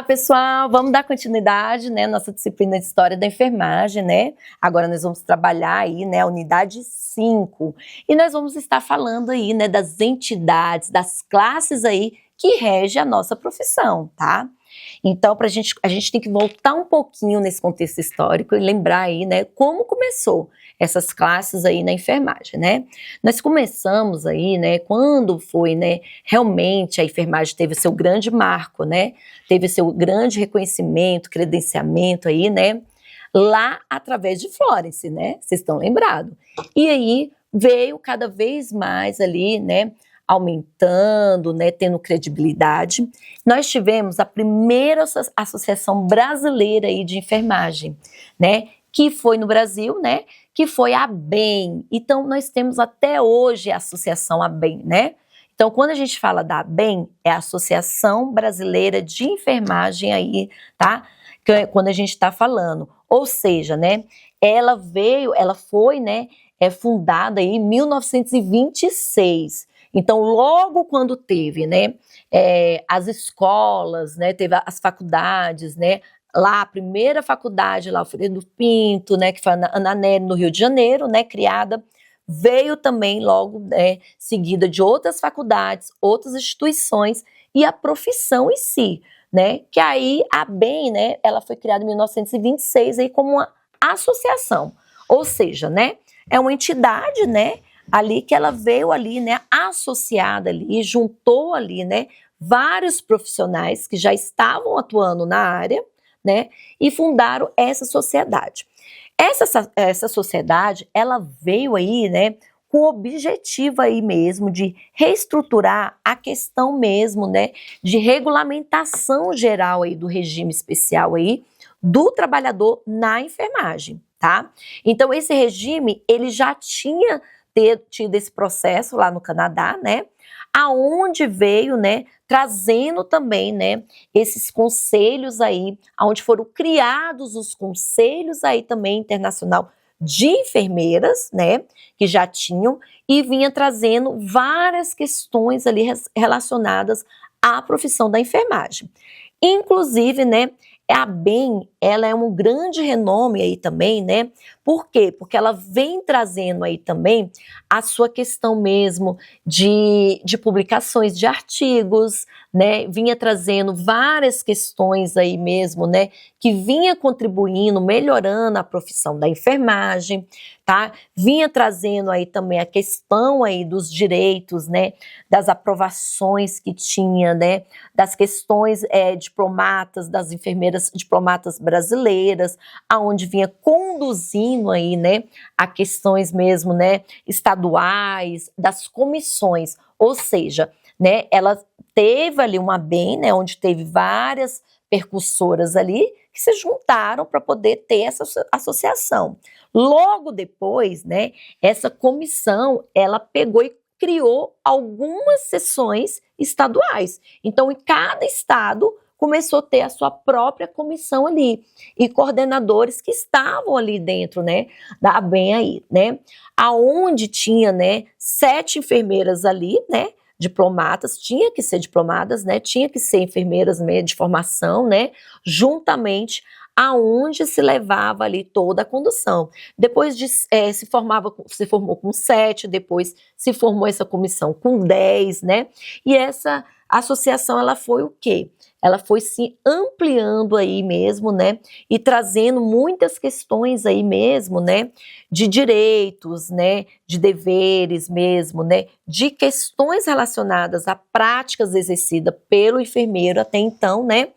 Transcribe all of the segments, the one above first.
Olá, pessoal! Vamos dar continuidade, né, nossa disciplina de História da Enfermagem, né? Agora nós vamos trabalhar aí, né, a unidade 5. E nós vamos estar falando aí, né, das entidades, das classes aí que rege a nossa profissão, tá? Então, a gente tem que voltar um pouquinho nesse contexto histórico e lembrar aí, né, como começou essas classes aí na enfermagem, né? Nós começamos aí, né, quando foi, né, realmente a enfermagem teve o seu grande marco, né? Teve o seu grande reconhecimento, credenciamento aí, né? Lá através de Florence, né? Vocês estão lembrados? E aí veio cada vez mais ali, né, aumentando, né, tendo credibilidade. Nós tivemos a primeira associação brasileira aí de enfermagem, né, que foi no Brasil, né, que foi a ABEM. Então, nós temos até hoje a associação ABEM, né? Então, quando a gente fala da ABEM, é a Associação Brasileira de Enfermagem aí, tá? Quando a gente está falando. Ou seja, né, ela foi, né, fundada aí em 1926. Então, logo quando teve, né, as escolas, né, teve as faculdades, né, lá a primeira faculdade, lá o Alfredo Pinto, né, que foi a Ana Nery, no Rio de Janeiro, né, criada, veio também logo, né, seguida de outras faculdades, outras instituições e a profissão em si, né, que aí a ABEM, né, ela foi criada em 1926 aí como uma associação, ou seja, né, é uma entidade, né, ali que ela veio ali, né, associada ali, juntou ali, né, vários profissionais que já estavam atuando na área, né, e fundaram essa sociedade. Essa sociedade, ela veio aí, né, com o objetivo aí mesmo de reestruturar a questão mesmo, né, de regulamentação geral aí do regime especial aí do trabalhador na enfermagem, tá? Então esse regime, ele já tinha tido esse processo lá no Canadá, né, aonde veio, né, trazendo também, né, esses conselhos aí, onde foram criados os conselhos aí também internacional de enfermeiras, né, que já tinham, e vinha trazendo várias questões ali relacionadas à profissão da enfermagem. Inclusive, né, a ABEM, ela é um grande renome aí também, né? Por quê? Porque ela vem trazendo aí também a sua questão mesmo de publicações de artigos, né? Vinha trazendo várias questões aí mesmo, né? Que vinha contribuindo, melhorando a profissão da enfermagem, tá? Vinha trazendo aí também a questão aí dos direitos, né? Das aprovações que tinha, né? Das questões diplomatas, das enfermeiras diplomatas brasileiras, aonde vinha conduzindo aí, né, a questões mesmo, né, estaduais, das comissões, ou seja, né, ela teve ali uma ABEM, né, onde teve várias percussoras ali que se juntaram para poder ter essa associação. Logo depois, né, essa comissão, ela pegou e criou algumas seções estaduais. Então, em cada estado começou a ter a sua própria comissão ali e coordenadores que estavam ali dentro, né, da ABEM aí, né, aonde tinha, né, 7 enfermeiras ali, né, diplomatas, tinha que ser diplomadas, né, tinha que ser enfermeiras mesmo de formação, né, juntamente aonde se levava ali toda a condução. Depois se formou com 7, depois se formou essa comissão com 10, né, e essa associação, ela foi o quê? Ela foi se ampliando aí mesmo, né, e trazendo muitas questões aí mesmo, né, de direitos, né, de deveres mesmo, né, de questões relacionadas a práticas exercidas pelo enfermeiro até então, né,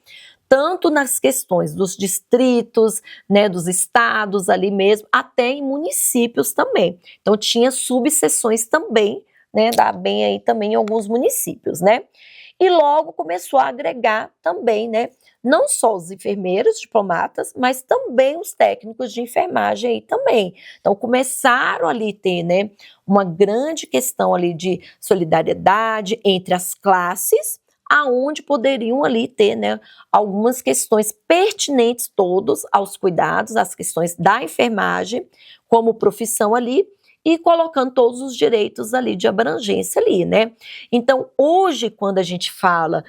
tanto nas questões dos distritos, né, dos estados ali mesmo, até em municípios também. Então tinha subseções também, né, da ABEM aí também em alguns municípios, né. E logo começou a agregar também, né, não só os enfermeiros diplomatas, mas também os técnicos de enfermagem aí também. Então começaram ali a ter, né, uma grande questão ali de solidariedade entre as classes, aonde poderiam ali ter, né, algumas questões pertinentes todos aos cuidados, às questões da enfermagem como profissão ali, e colocando todos os direitos ali de abrangência ali, né? Então, hoje, quando a gente fala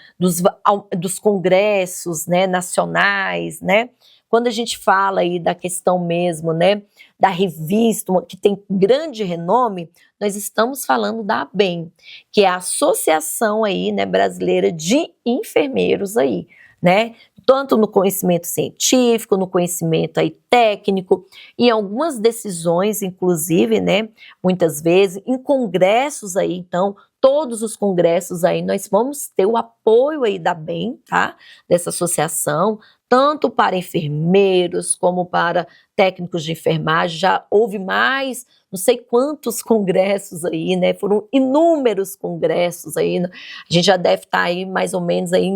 dos congressos, né, nacionais, né, quando a gente fala aí da questão mesmo, né, da revista, que tem grande renome, nós estamos falando da ABEM, que é a Associação aí, né, Brasileira de Enfermeiros aí, né, tanto no conhecimento científico, no conhecimento aí técnico, em algumas decisões, inclusive, né, muitas vezes, em congressos aí, então, todos os congressos aí, nós vamos ter o apoio aí da ABEM, tá, dessa associação, tanto para enfermeiros como para técnicos de enfermagem. Já houve mais, não sei quantos congressos aí, né, foram inúmeros congressos aí, a gente já deve estar aí mais ou menos aí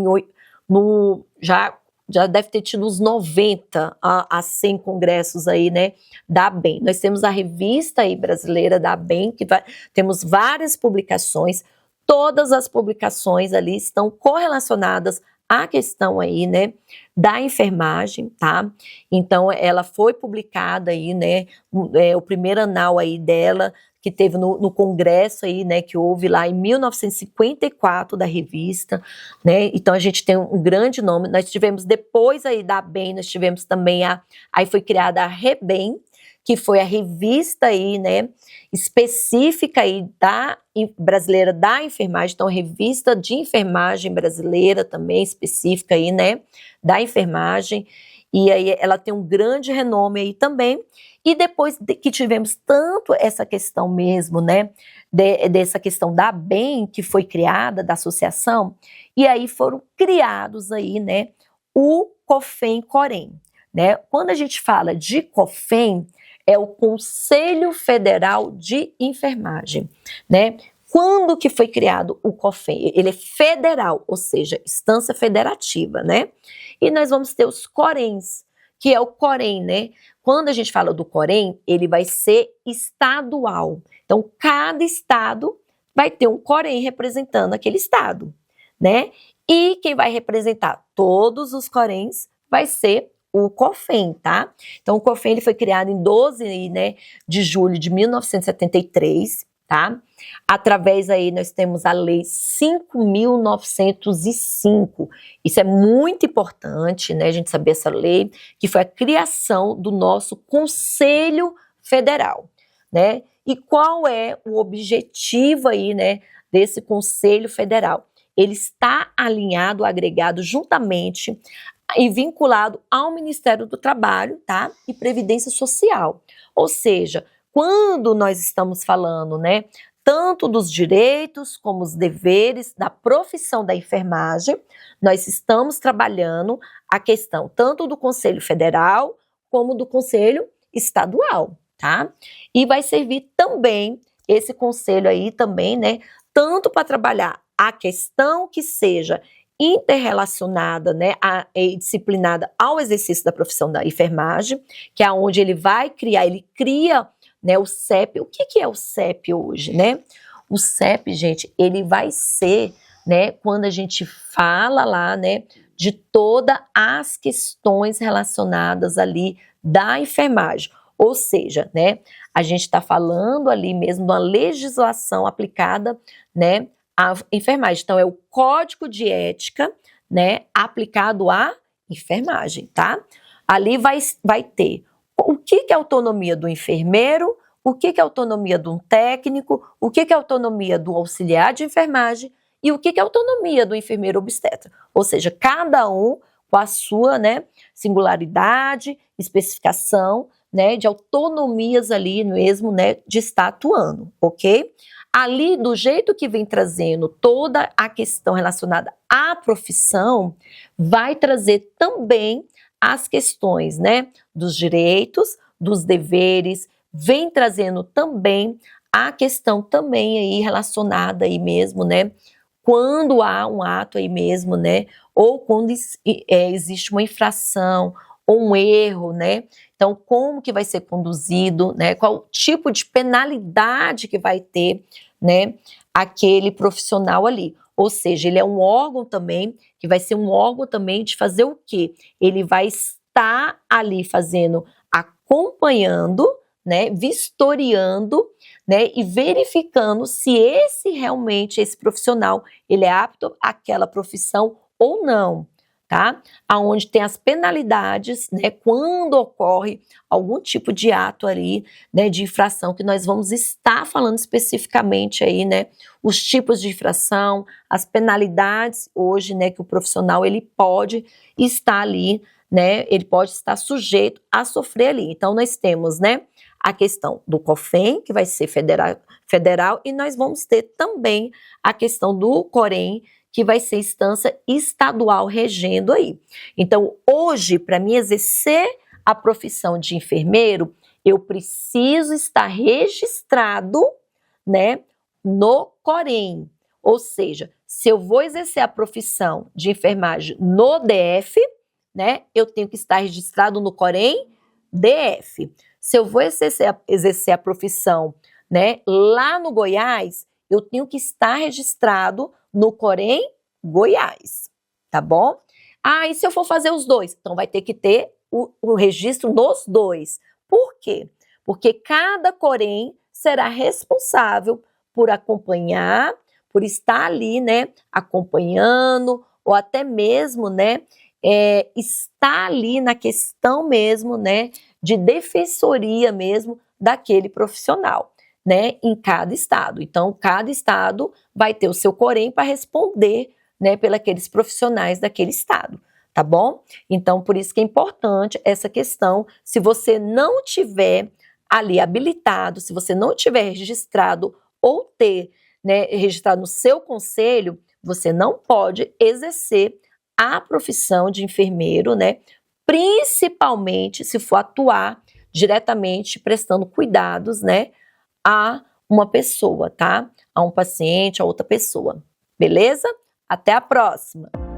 já deve ter tido uns 90 a 100 congressos aí, né, da ABEM. Nós temos a revista aí brasileira da ABEM, temos várias publicações, todas as publicações ali estão correlacionadas à questão aí, né, da enfermagem, tá? Então, ela foi publicada aí, né, o primeiro anal aí dela, que teve no congresso aí, né, que houve lá em 1954 da revista, né, então a gente tem um grande nome. Nós tivemos depois aí da ABEM, nós tivemos também aí foi criada a REBEM, que foi a revista aí, né, específica aí brasileira da enfermagem, então revista de enfermagem brasileira também específica aí, né, da enfermagem, e aí ela tem um grande renome aí também. E depois que tivemos tanto essa questão mesmo, né, dessa questão da ABEM, que foi criada, da associação, e aí foram criados aí, né, o COFEM-COREM, né? Quando a gente fala de COFEM, é o Conselho Federal de Enfermagem, né? Quando que foi criado o COFEM? Ele é federal, ou seja, instância federativa, né? E nós vamos ter os CORENs, que é o COREM, né? Quando a gente fala do COREM, ele vai ser estadual. Então, cada estado vai ter um COREM representando aquele estado, né? E quem vai representar todos os CORENs vai ser o COFEM, tá? Então, o COFEM ele foi criado em 12, né, de julho de 1973, tá? Através aí nós temos a Lei 5.905. Isso é muito importante, né, a gente saber essa lei, que foi a criação do nosso Conselho Federal, né? E qual é o objetivo aí, né, desse Conselho Federal? Ele está alinhado, agregado juntamente e vinculado ao Ministério do Trabalho, tá? E Previdência Social. Ou seja, quando nós estamos falando, né, tanto dos direitos como os deveres da profissão da enfermagem, nós estamos trabalhando a questão tanto do Conselho Federal como do Conselho Estadual, tá? E vai servir também esse conselho aí também, né, tanto para trabalhar a questão que seja interrelacionada, né, e disciplinada ao exercício da profissão da enfermagem, que é onde ele cria, né, o CEP. O que é o CEP hoje, né? O CEP, gente, ele vai ser, né, quando a gente fala lá, né, de todas as questões relacionadas ali da enfermagem. Ou seja, né, a gente está falando ali mesmo de uma legislação aplicada, né, à enfermagem. Então, é o Código de Ética, né, aplicado à enfermagem, tá? Ali vai ter o que é autonomia do enfermeiro, o que é autonomia de um técnico, o que é autonomia do auxiliar de enfermagem e o que é autonomia do enfermeiro obstetra. Ou seja, cada um com a sua, né, singularidade, especificação, né, de autonomias ali mesmo, né, de estar atuando, ok? Ali, do jeito que vem trazendo toda a questão relacionada à profissão, vai trazer também as questões, né, dos direitos, dos deveres, vem trazendo também a questão também aí relacionada aí mesmo, né, quando há um ato aí mesmo, né, ou quando existe uma infração ou um erro, né, então como que vai ser conduzido, né, qual tipo de penalidade que vai ter, né, aquele profissional ali. Ou seja, ele é um órgão também, que vai ser um órgão também de fazer o quê? Ele vai estar ali acompanhando, né, vistoriando, né, e verificando se esse profissional, ele é apto àquela profissão ou não, tá? Aonde tem as penalidades, né, quando ocorre algum tipo de ato ali, né, de infração, que nós vamos estar falando especificamente aí, né, os tipos de infração, as penalidades hoje, né, que o profissional ele pode estar ali, né, ele pode estar sujeito a sofrer ali. Então nós temos, né, a questão do COFEN, que vai ser federal, e nós vamos ter também a questão do COREM, que vai ser instância estadual regendo aí. Então, hoje, para mim exercer a profissão de enfermeiro, eu preciso estar registrado, né, no COREM. Ou seja, se eu vou exercer a profissão de enfermagem no DF, né, eu tenho que estar registrado no COREM DF. Se eu vou exercer a profissão, né, lá no Goiás, eu tenho que estar registrado no COREM Goiás, tá bom? Ah, e se eu for fazer os dois? Então vai ter que ter o registro nos dois. Por quê? Porque cada COREM será responsável por acompanhar, por estar ali, né, acompanhando, ou até mesmo, né, estar ali na questão mesmo, né, de defensoria mesmo daquele profissional, né, em cada estado. Então, cada estado vai ter o seu COREM para responder, né, pelos profissionais daquele estado, tá bom? Então, por isso que é importante essa questão, se você não tiver ali habilitado, se você não tiver registrado ou ter, né, registrado no seu conselho, você não pode exercer a profissão de enfermeiro, né, principalmente se for atuar diretamente prestando cuidados, né, a uma pessoa, tá? A um paciente, a outra pessoa. Beleza? Até a próxima!